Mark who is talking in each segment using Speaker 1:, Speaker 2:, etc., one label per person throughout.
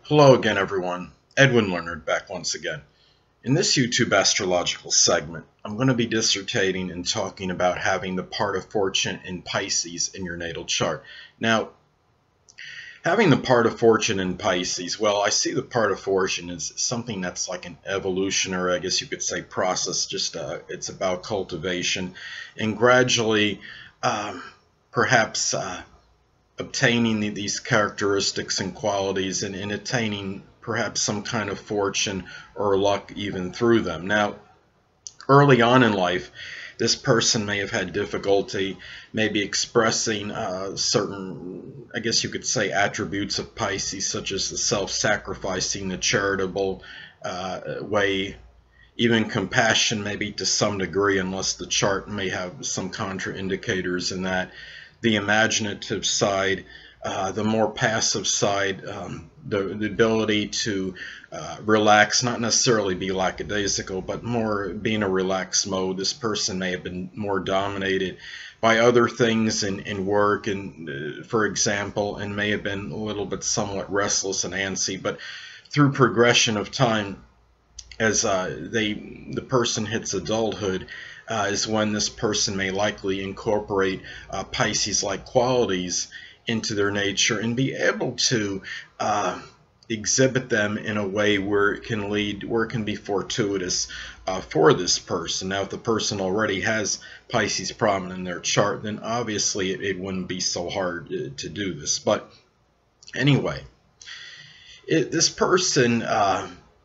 Speaker 1: Hello again, everyone. Edwin Learnard back once again. In this YouTube astrological segment, I'm going to be dissertating and talking about having the part of fortune in Pisces in your natal chart. Now, having the part of fortune in Pisces, well, I see the part of fortune as something that's like an evolutionary, I guess you could say, process. It's about cultivation and gradually, perhaps obtaining these characteristics and qualities and attaining perhaps some kind of fortune or luck even through them. Now, early on in life, this person may have had difficulty maybe expressing certain, I guess you could say, attributes of Pisces, such as the self-sacrificing, the charitable way, even compassion maybe to some degree, unless the chart may have some contraindicators in that. The imaginative side, the more passive side, the ability to relax, not necessarily be lackadaisical, but more be in a relaxed mode. This person may have been more dominated by other things in work, and for example, and may have been a little bit somewhat restless and antsy, but through progression of time, as the person hits adulthood, is when this person may likely incorporate Pisces-like qualities into their nature and be able to exhibit them in a way where it can be fortuitous for this person. Now, if the person already has Pisces prominent in their chart, then obviously it wouldn't be so hard to do this. But anyway, this person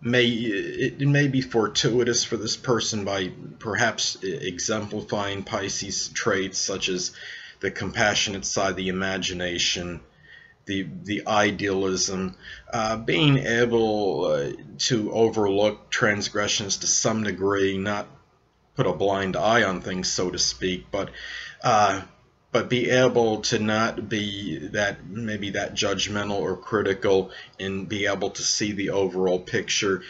Speaker 1: it may be fortuitous for this person by perhaps exemplifying Pisces traits such as the compassionate side, the imagination, the idealism, being able to overlook transgressions to some degree, not put a blind eye on things, so to speak, but be able to not be maybe that judgmental or critical, and be able to see the overall picture.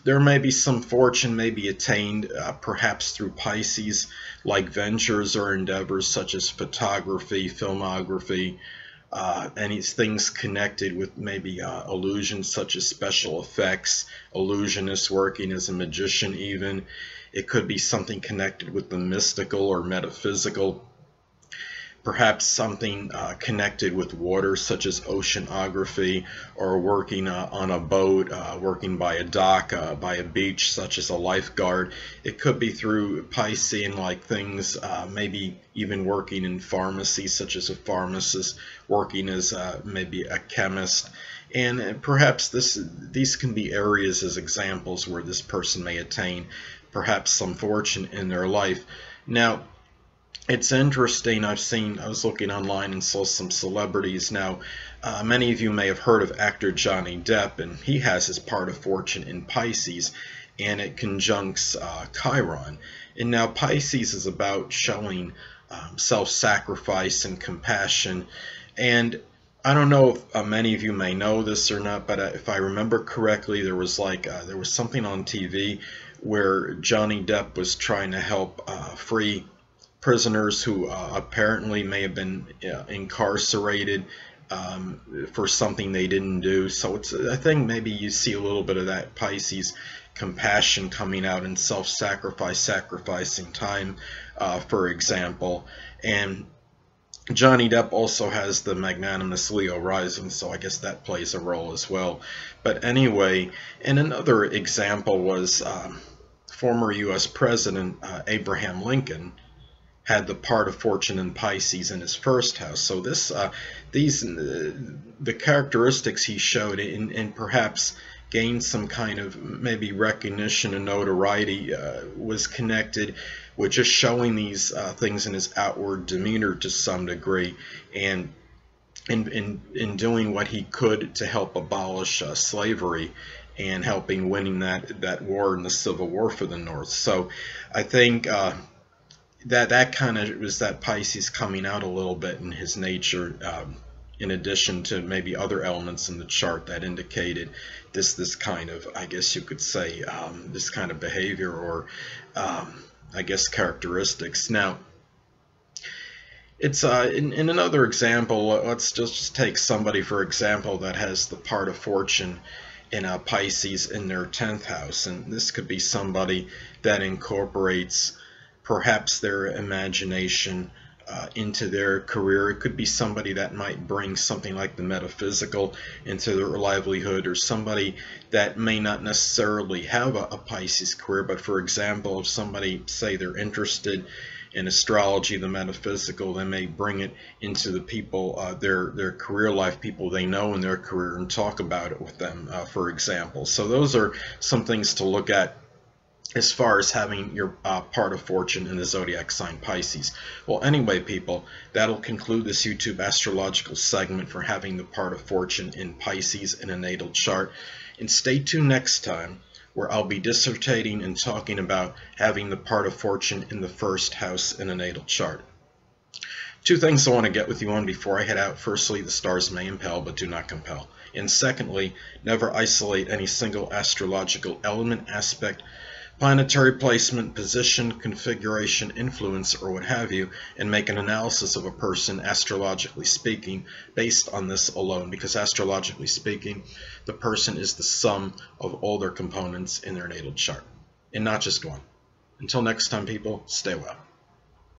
Speaker 1: There may be some fortune may be attained perhaps through Pisces, like ventures or endeavors such as photography, filmography, any things connected with maybe illusions such as special effects, illusionists working as a magician even. It could be something connected with the mystical or metaphysical. Perhaps something connected with water, such as oceanography, or working on a boat, working by a dock, by a beach, such as a lifeguard. It could be through Piscean-like things, maybe even working in pharmacy, such as a pharmacist, working as maybe a chemist. And perhaps these can be areas as examples where this person may attain perhaps some fortune in their life. Now, it's interesting. I was looking online and saw some celebrities. Now, many of you may have heard of actor Johnny Depp, and he has his part of fortune in Pisces, and it conjuncts Chiron. And now Pisces is about showing self-sacrifice and compassion. And I don't know if many of you may know this or not, but if I remember correctly, there was something on TV where Johnny Depp was trying to help free prisoners who apparently may have been incarcerated for something they didn't do. So I think maybe you see a little bit of that Pisces compassion coming out in self-sacrifice, sacrificing time, for example. And Johnny Depp also has the magnanimous Leo rising, so I guess that plays a role as well. But anyway, and another example was former U.S. President Abraham Lincoln had the part of fortune in Pisces in his first house. So the characteristics he showed and perhaps gained some kind of maybe recognition and notoriety was connected with just showing these things in his outward demeanor to some degree, and in doing what he could to help abolish slavery and helping winning that war in the Civil War for the North. So I think that kind of was that Pisces coming out a little bit in his nature, in addition to maybe other elements in the chart that indicated this kind of, I guess you could say, this kind of behavior or I guess characteristics. Now, It's in another example, let's just take somebody, for example, that has the part of fortune in a Pisces in their 10th house. And this could be somebody that incorporates perhaps their imagination into their career. It could be somebody that might bring something like the metaphysical into their livelihood, or somebody that may not necessarily have a Pisces career, but for example, if somebody, say they're interested in astrology, the metaphysical, they may bring it into the people, their career life, people they know in their career, and talk about it with them, for example. So those are some things to look at as far as having your part of fortune in the zodiac sign Pisces. Well, anyway, people, that'll conclude this YouTube astrological segment for having the part of fortune in Pisces in a natal chart. And stay tuned next time, where I'll be dissertating and talking about having the part of fortune in the first house in a natal chart. Two things I want to get with you on before I head out. Firstly, the stars may impel but do not compel. And secondly, never isolate any single astrological element, aspect, planetary placement, position, configuration, influence, or what have you, and make an analysis of a person, astrologically speaking, based on this alone. Because astrologically speaking, the person is the sum of all their components in their natal chart, and not just one. Until next time, people, stay well.